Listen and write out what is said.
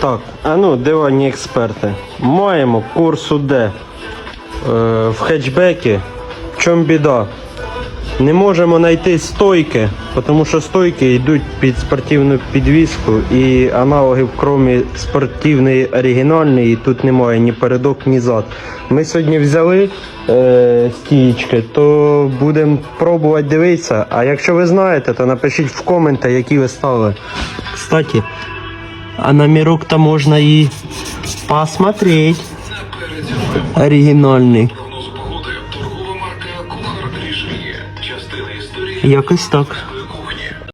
Так, а ну, диванні експерти. Маємо курсу Д в хетчбекі. В чому біда? Не можемо знайти стойки, тому що стойки йдуть під спортивну підвіску і аналогів, крім спортивної оригінальної, тут немає ні передок, ні зад. Ми сьогодні взяли стієчки, то будемо пробувати дивитися. А якщо ви знаєте, то напишіть в коменти, які ви ставили. Кстати, а номерок-то можна і посмотреть. Оригінальний. Якось так.